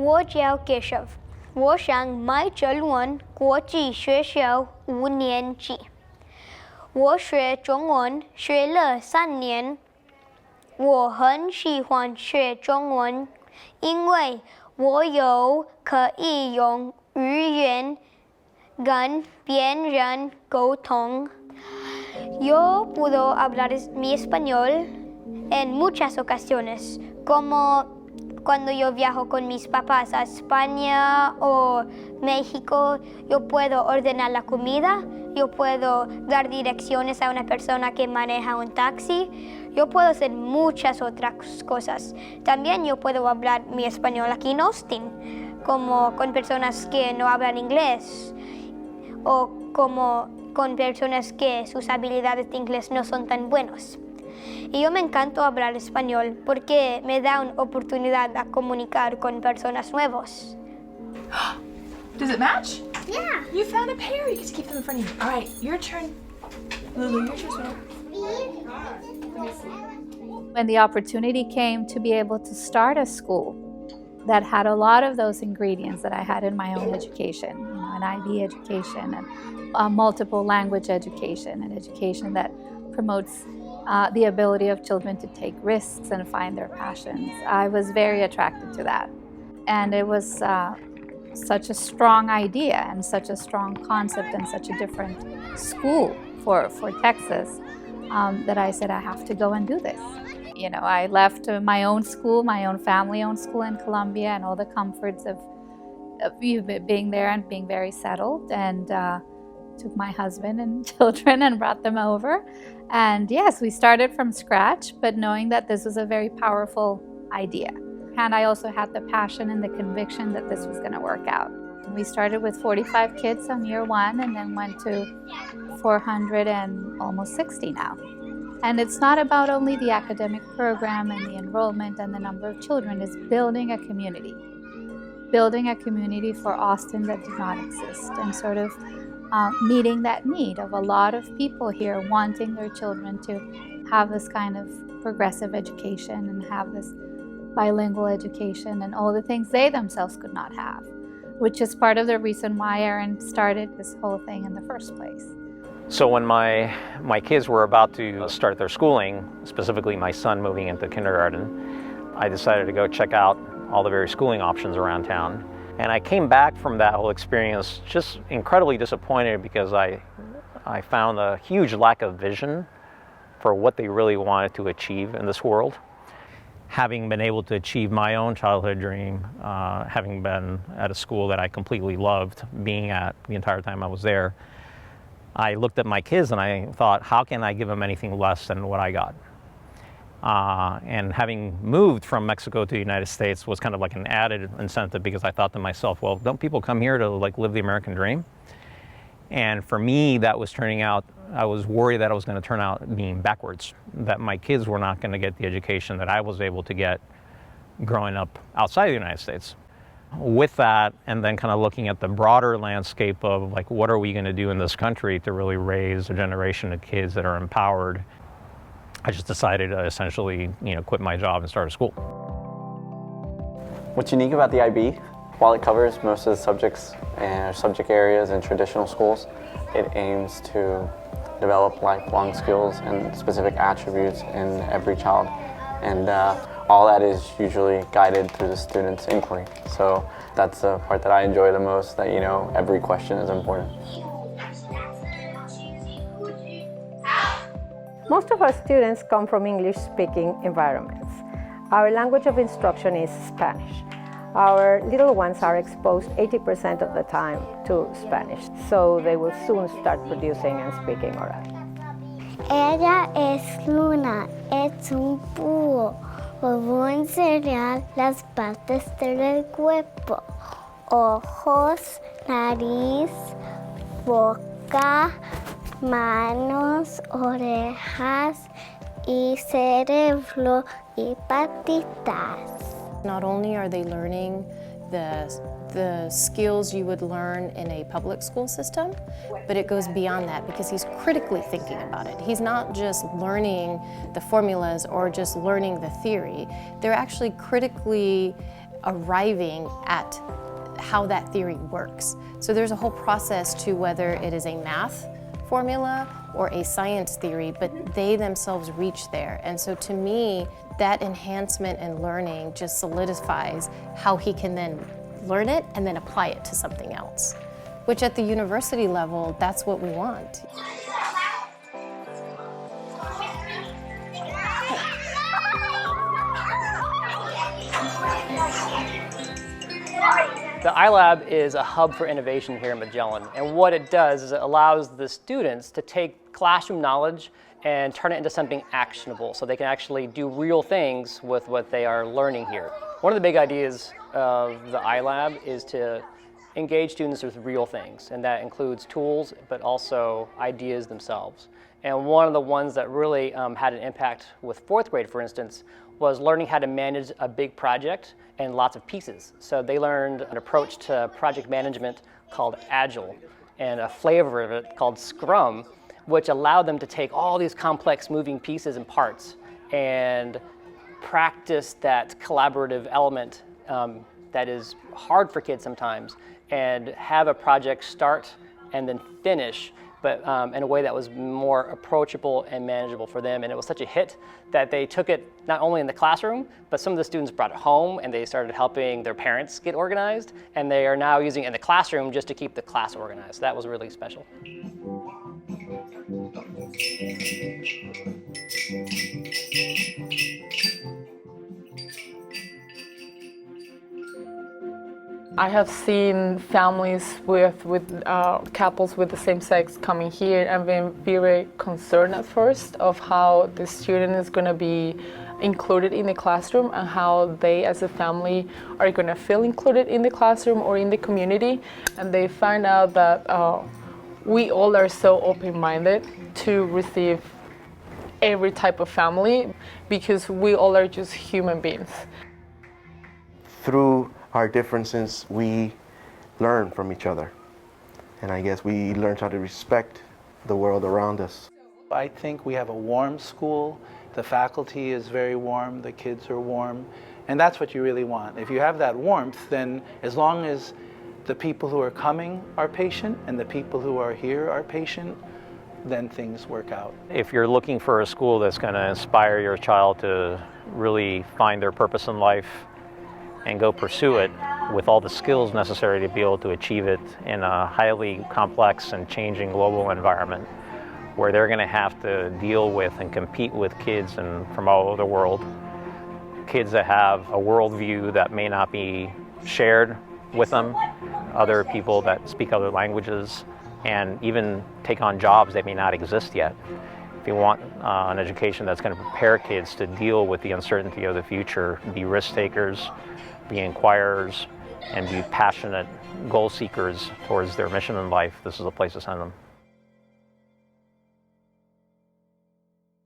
我叫 Keshav， 我上Magellan 国际学校5年级。我学中文学了3年，我很喜欢学中文，因为我有可以用语言跟别人沟通。Yo puedo hablar mi español en muchas ocasiones, como cuando yo viajo con mis papás a España o México. Yo puedo ordenar la comida, yo puedo dar direcciones a una persona que maneja un taxi, yo puedo hacer muchas otras cosas. También yo puedo hablar mi español aquí en Austin, como con personas que no hablan inglés o como con personas que sus habilidades de inglés no son tan buenas. Y yo me encanta hablar español porque me da una oportunidad a comunicar con personas nuevas. Does it match? Yeah. You found a pair. You just keep them in front of you. All right, your turn. Lulu, your turn. When the opportunity came to be able to start a school that had a lot of those ingredients that I had in my own education, an IB education and multiple language education, an education that promotes the ability of children to take risks and find their passions. I was very attracted to that. And it was such a strong idea and such a strong concept and such a different school for Texas that I said, I have to go and do this. I left my own school, my own family-owned school in Colombia, and all the comforts of being there and being very settled, and took my husband and children and brought them over. And yes, we started from scratch, but knowing that this was a very powerful idea. And I also had the passion and the conviction that this was going to work out. We started with 45 kids on year 1 and then went to 400 and almost 60 now. And it's not about only the academic program and the enrollment and the number of children, it's building a community. Building a community for Austin that did not exist, and sort of meeting that need of a lot of people here wanting their children to have this kind of progressive education and have this bilingual education and all the things they themselves could not have, which is part of the reason why Aaron started this whole thing in the first place. So when my kids were about to start their schooling, specifically my son moving into kindergarten, I decided to go check out all the various schooling options around town. And I came back from that whole experience just incredibly disappointed because I found a huge lack of vision for what they really wanted to achieve in this world. Having been able to achieve my own childhood dream, having been at a school that I completely loved being at the entire time I was there, I looked at my kids and I thought, how can I give them anything less than what I got? And having moved from Mexico to the United States was kind of like an added incentive, because I thought to myself, well, don't people come here to live the American dream? And for me, that was turning out, I was worried that it was going to turn out being backwards, that my kids were not going to get the education that I was able to get growing up outside the United States. With that, and then kind of looking at the broader landscape of what are we going to do in this country to really raise a generation of kids that are empowered, I just decided to essentially, quit my job and start a school. What's unique about the IB, while it covers most of the subjects and subject areas in traditional schools, it aims to develop lifelong skills and specific attributes in every child. And all that is usually guided through the student's inquiry. So that's the part that I enjoy the most, that every question is important. Most of our students come from English-speaking environments. Our language of instruction is Spanish. Our little ones are exposed 80% of the time to Spanish, so they will soon start producing and speaking orally. Ella es Luna, es un búho. Puedo enseñar las partes del cuerpo: ojos, nariz, boca, manos, orejas y cerebro y patitas. Not only are they learning the skills you would learn in a public school system, but it goes beyond that because he's critically thinking about it. He's not just learning the formulas or just learning the theory. They're actually critically arriving at how that theory works. So there's a whole process to whether it is a math formula or a science theory, but they themselves reach there. And so to me, that enhancement and learning just solidifies how he can then learn it and then apply it to something else, which at the university level, that's what we want. The iLab is a hub for innovation here in Magellan, and what it does is it allows the students to take classroom knowledge and turn it into something actionable so they can actually do real things with what they are learning here. One of the big ideas of the iLab is to engage students with real things, and that includes tools but also ideas themselves. And one of the ones that really had an impact with fourth grade, for instance, was learning how to manage a big project and lots of pieces. So they learned an approach to project management called Agile and a flavor of it called Scrum, which allowed them to take all these complex moving pieces and parts and practice that collaborative element that is hard for kids sometimes, and have a project start and then finish, but in a way that was more approachable and manageable for them. And it was such a hit that they took it not only in the classroom, but some of the students brought it home and they started helping their parents get organized, and they are now using it in the classroom just to keep the class organized. So that was really special. I have seen families with couples with the same sex coming here and being very concerned at first of how the student is going to be included in the classroom and how they as a family are going to feel included in the classroom or in the community. And they find out that we all are so open-minded to receive every type of family because we all are just human beings. Through our differences, we learn from each other. And I guess we learn how to respect the world around us. I think we have a warm school. The faculty is very warm, the kids are warm, and that's what you really want. If you have that warmth, then as long as the people who are coming are patient and the people who are here are patient, then things work out. If you're looking for a school that's going to inspire your child to really find their purpose in life and go pursue it with all the skills necessary to be able to achieve it in a highly complex and changing global environment where they're going to have to deal with and compete with kids from all over the world, kids that have a worldview that may not be shared with them, other people that speak other languages, and even take on jobs that may not exist yet. If you want an education that's going to prepare kids to deal with the uncertainty of the future, be risk takers, be inquirers, and be passionate goal seekers towards their mission in life, this is a place to send them.